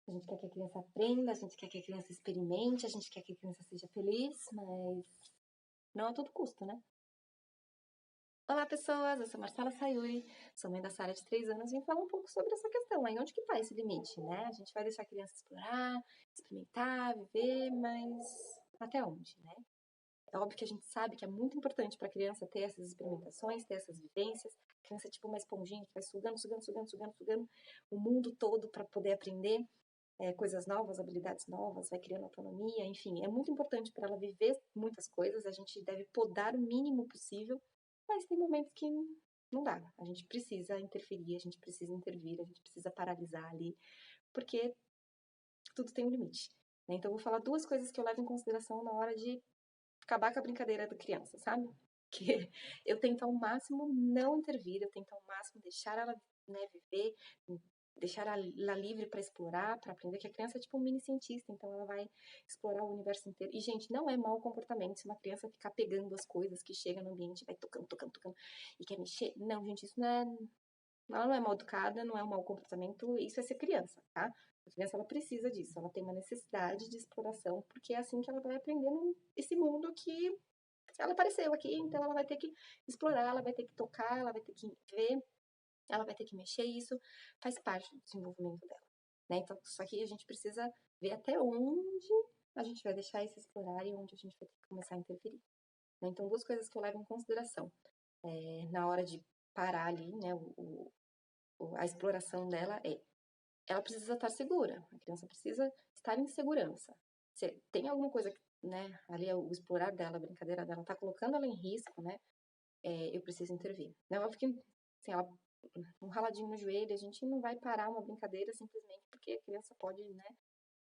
A gente quer que a criança aprenda, a gente quer que a criança experimente, a gente quer que a criança seja feliz, mas não a todo custo, né? Olá, pessoas! Eu sou Marcela Sayuri, sou mãe da Sara de 3 anos e vim falar um pouco sobre essa questão, aí onde que tá esse limite, né? A gente vai deixar a criança explorar, experimentar, viver, mas até onde, né? É óbvio que a gente sabe que é muito importante para a criança ter essas experimentações, ter essas vivências. A criança é tipo uma esponjinha que vai sugando o mundo todo para poder aprender coisas novas, habilidades novas, vai criando autonomia, enfim. É muito importante para ela viver muitas coisas. A gente deve podar o mínimo possível, mas tem momentos que não dá. A gente precisa interferir, a gente precisa intervir, a gente precisa paralisar ali, porque tudo tem um limite. Né? Então, eu vou falar duas coisas que eu levo em consideração na hora de acabar com a brincadeira da criança, sabe? Que eu tento ao máximo não intervir, eu tento ao máximo deixar ela, né, viver, deixar ela livre para explorar, para aprender, que a criança é tipo um mini cientista, então ela vai explorar o universo inteiro. E, gente, não é mau comportamento se uma criança ficar pegando as coisas que chega no ambiente, vai tocando, e quer mexer. Não, gente, isso não é. Ela não é mal educada, não é um mau comportamento, isso é ser criança, tá? A criança, ela precisa disso, ela tem uma necessidade de exploração, porque é assim que ela vai aprendendo esse mundo que ela apareceu aqui, então ela vai ter que explorar, ela vai ter que tocar, ela vai ter que ver, ela vai ter que mexer, e isso faz parte do desenvolvimento dela, né? Então, só que a gente precisa ver até onde a gente vai deixar isso explorar e onde a gente vai ter que começar a interferir. Né? Então, duas coisas que eu levo em consideração na hora de parar ali, né, a exploração dela ela precisa estar segura, a criança precisa estar em segurança. Se tem alguma coisa que, né, ali o explorar dela, a brincadeira dela, tá colocando ela em risco, né, eu preciso intervir. Né, óbvio que, assim, ela, um raladinho no joelho, a gente não vai parar uma brincadeira simplesmente porque a criança pode, né,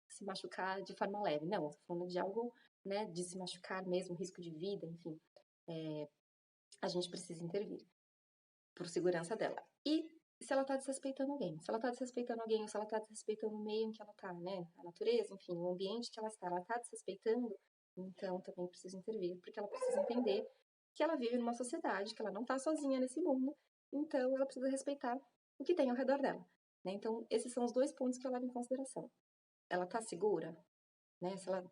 se machucar de forma leve. Não, eu tô falando de algo, né, de se machucar mesmo, risco de vida, enfim. A gente precisa intervir por segurança dela. E se ela tá desrespeitando alguém? Se ela tá desrespeitando alguém, ou se ela tá desrespeitando o meio em que ela tá, né? A natureza, enfim, o ambiente que ela tá desrespeitando, então também precisa intervir, porque ela precisa entender que ela vive numa sociedade, que ela não tá sozinha nesse mundo, então ela precisa respeitar o que tem ao redor dela. Né? Então, esses são os dois pontos que eu levo em consideração. Ela tá segura, né? Se ela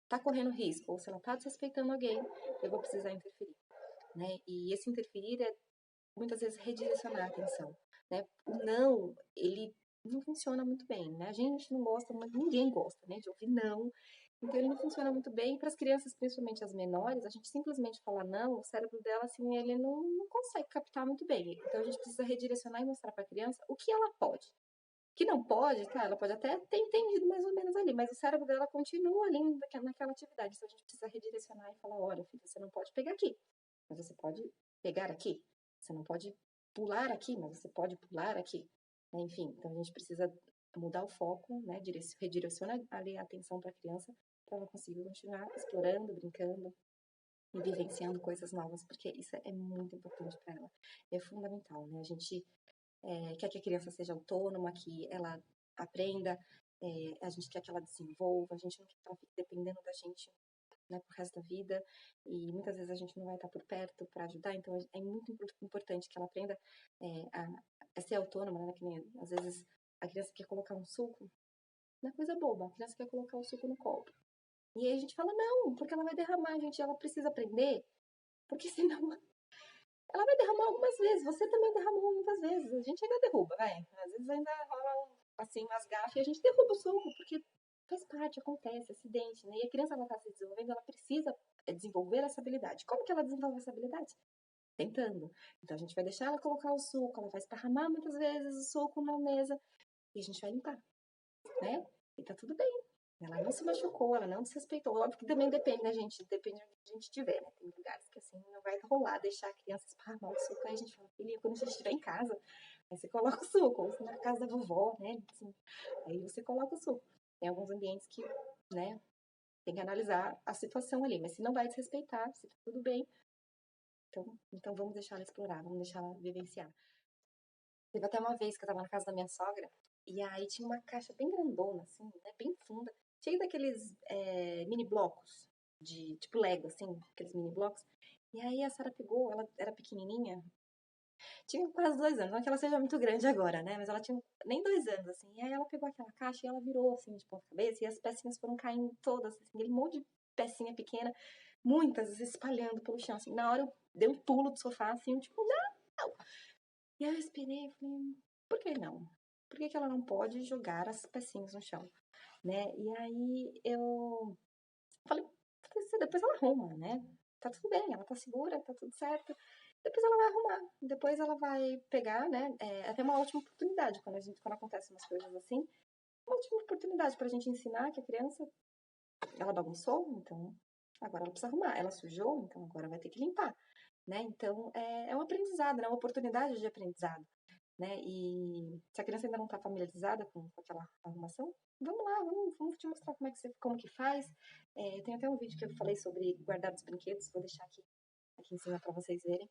tá correndo risco, ou se ela tá desrespeitando alguém, eu vou precisar interferir. Né? E esse interferir é muitas vezes redirecionar a atenção, né? O não, ele não funciona muito bem, né? A gente não gosta, mas ninguém gosta, né, de ouvir não. Então ele não funciona muito bem. Para as crianças, principalmente as menores, a gente simplesmente falar não, o cérebro dela, assim, ele não consegue captar muito bem. Então a gente precisa redirecionar e mostrar para a criança o que ela pode. O que não pode, tá? Ela pode até ter entendido mais ou menos ali, mas o cérebro dela continua ali naquela atividade. Então a gente precisa redirecionar e falar: olha, filha, você não pode pegar aqui, mas você pode pegar aqui. Você não pode pular aqui, mas você pode pular aqui. Enfim, então a gente precisa mudar o foco, né? Redireciona ali a atenção para a criança para ela conseguir continuar explorando, brincando e vivenciando coisas novas, porque isso é muito importante para ela. É fundamental, né? A gente quer que a criança seja autônoma, que ela aprenda, a gente quer que ela desenvolva, a gente não quer que ela fique dependendo da gente, né, pro resto da vida, e muitas vezes a gente não vai estar por perto para ajudar, então é muito importante que ela aprenda a ser autônoma, né, que nem, às vezes a criança quer colocar um suco, não é coisa boba, a criança quer colocar o suco no copo, e aí a gente fala, não, porque ela vai derramar, gente, ela precisa aprender, porque senão ela vai derramar algumas vezes, você também derramou muitas vezes, a gente ainda derruba, vai, às vezes ainda rola assim umas gafas e a gente derruba o suco, porque faz parte, acontece, acidente, né? E a criança, ela tá se desenvolvendo, ela precisa desenvolver essa habilidade. Como que ela desenvolve essa habilidade? Tentando. Então a gente vai deixar ela colocar o suco, ela vai esparramar muitas vezes o suco na mesa e a gente vai limpar, né? E tá tudo bem. Ela não se machucou, ela não desrespeitou. Óbvio que também depende da gente, depende de onde a gente estiver, né? Tem lugares que assim não vai rolar deixar a criança esparramar o suco. Aí a gente fala, filha, quando a gente estiver em casa, aí você coloca o suco, ou na casa da vovó, né? Assim, aí você coloca o suco. Tem alguns ambientes que, né, tem que analisar a situação ali, mas se não vai desrespeitar, se tá tudo bem, então vamos deixar ela explorar, vamos deixar ela vivenciar. Teve até uma vez que eu tava na casa da minha sogra, e aí tinha uma caixa bem grandona, assim, né, bem funda, cheia daqueles mini blocos, de tipo Lego, assim, aqueles mini blocos. E aí a Sara pegou, ela era pequenininha, Tinha quase 2 anos, não que ela seja muito grande agora, né? Mas ela tinha nem 2 anos, assim. E aí ela pegou aquela caixa e ela virou, assim, de ponta cabeça, e as pecinhas foram caindo todas, assim, aquele monte de pecinha pequena, muitas se espalhando pelo chão, assim. Na hora eu dei um pulo do sofá, assim, tipo, não! E aí eu respirei e falei, por que não? Por que que ela não pode jogar as pecinhas no chão, né? E aí eu falei, depois ela arruma, né? Tá tudo bem, ela tá segura, tá tudo certo. Depois ela vai arrumar, depois ela vai pegar, né? É até uma ótima oportunidade quando acontecem umas coisas assim. Uma ótima oportunidade pra gente ensinar que a criança, ela bagunçou, então agora ela precisa arrumar. Ela sujou, então agora vai ter que limpar, né? Então é um aprendizado, né? Uma oportunidade de aprendizado, né? E se a criança ainda não está familiarizada com aquela arrumação, vamos lá, vamos te mostrar como que faz. Tem até um vídeo que eu falei sobre guardar os brinquedos, vou deixar aqui em cima para vocês verem.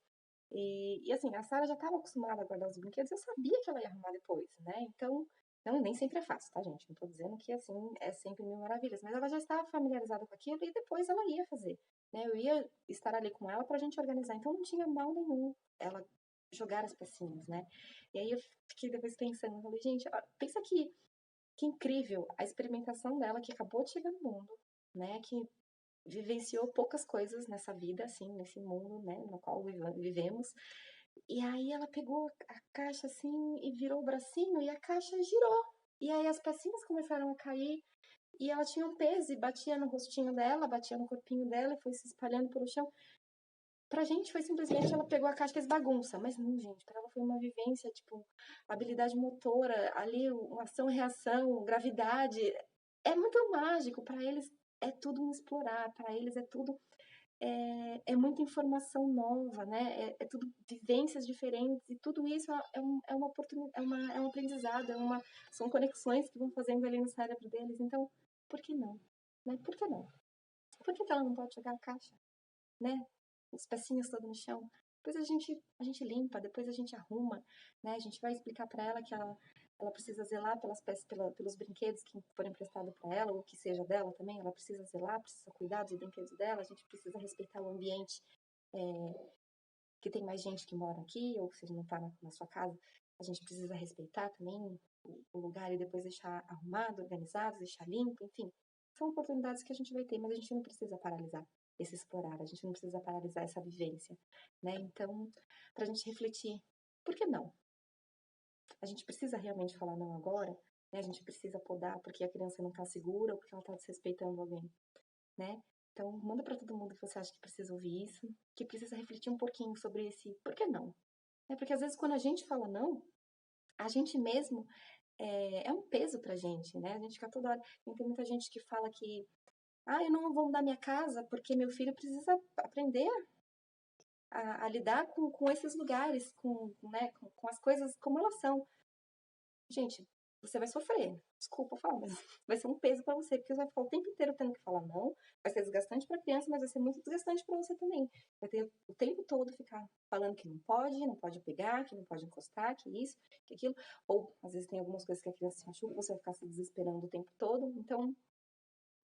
E assim, a Sara já estava acostumada a guardar os brinquedos, eu sabia que ela ia arrumar depois, né? Então, não, nem sempre é fácil, tá, gente? Não tô dizendo que assim é sempre mil maravilhas, mas ela já estava familiarizada com aquilo e depois ela ia fazer, né? Eu ia estar ali com ela pra gente organizar, então não tinha mal nenhum ela jogar as pecinhas, né? E aí eu fiquei depois pensando, falei, gente, pensa que incrível a experimentação dela que acabou de chegar no mundo, né? Que vivenciou poucas coisas nessa vida, assim, nesse mundo, né, no qual vivemos. E aí ela pegou a caixa assim e virou o bracinho e a caixa girou. E aí as pecinhas começaram a cair e ela tinha um peso e batia no rostinho dela, batia no corpinho dela e foi se espalhando pelo chão. Pra gente foi simplesmente ela pegou a caixa e fez bagunça, mas não, gente, pra ela foi uma vivência, tipo, habilidade motora, ali, uma ação e reação, gravidade. É muito mágico, pra eles é tudo um explorar, pra eles é tudo muita informação nova, né? É tudo vivências diferentes e tudo isso é uma oportunidade, é um aprendizado, são conexões que vão fazendo ali no cérebro deles. Então, por que não? Né? Por que não? Por que ela não pode jogar a caixa, né? As pecinhas todas no chão. Depois a gente limpa, depois a gente arruma, né? A gente vai explicar para ela que ela precisa zelar pelas peças, pelos brinquedos que foram emprestados para ela, ou que seja dela também. Ela precisa zelar, precisa cuidar dos brinquedos dela. A gente precisa respeitar o ambiente que tem mais gente que mora aqui, ou se ele não está na sua casa. A gente precisa respeitar também o lugar e depois deixar arrumado, organizado, deixar limpo, enfim. São oportunidades que a gente vai ter, mas a gente não precisa paralisar esse explorar, a gente não precisa paralisar essa vivência, né? Então, para a gente refletir, por que não? A gente precisa realmente falar não agora, né? A gente precisa podar porque a criança não está segura ou porque ela está desrespeitando alguém, né? Então, manda para todo mundo que você acha que precisa ouvir isso, que precisa refletir um pouquinho sobre esse por que não. Porque às vezes quando a gente fala não, a gente mesmo é um peso pra gente, né? A gente fica toda hora. Tem muita gente que fala que eu não vou mudar minha casa porque meu filho precisa aprender a lidar com esses lugares, né, com as coisas como elas são. Gente, você vai sofrer. Desculpa falar, mas vai ser um peso pra você, porque você vai ficar o tempo inteiro tendo que falar não. Vai ser desgastante pra criança, mas vai ser muito desgastante pra você também. Vai ter o tempo todo ficar falando que não pode pegar, que não pode encostar, que isso, que aquilo. Ou, às vezes, tem algumas coisas que a criança se machuca, você vai ficar se desesperando o tempo todo. Então,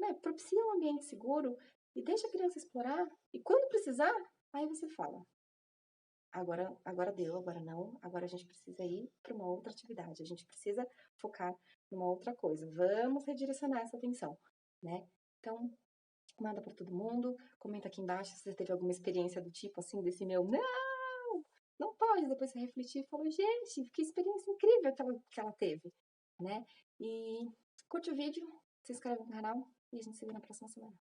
né, propicia um ambiente seguro e deixa a criança explorar. E quando precisar, aí você fala. Agora deu, agora não. Agora a gente precisa ir para uma outra atividade. A gente precisa focar numa outra coisa. Vamos redirecionar essa atenção, né? Então, manda para todo mundo. Comenta aqui embaixo se você teve alguma experiência do tipo assim, desse meu não pode. Depois você refletir e falou, gente, que experiência incrível que ela teve, né? E curte o vídeo, se inscreve no canal e a gente se vê na próxima semana.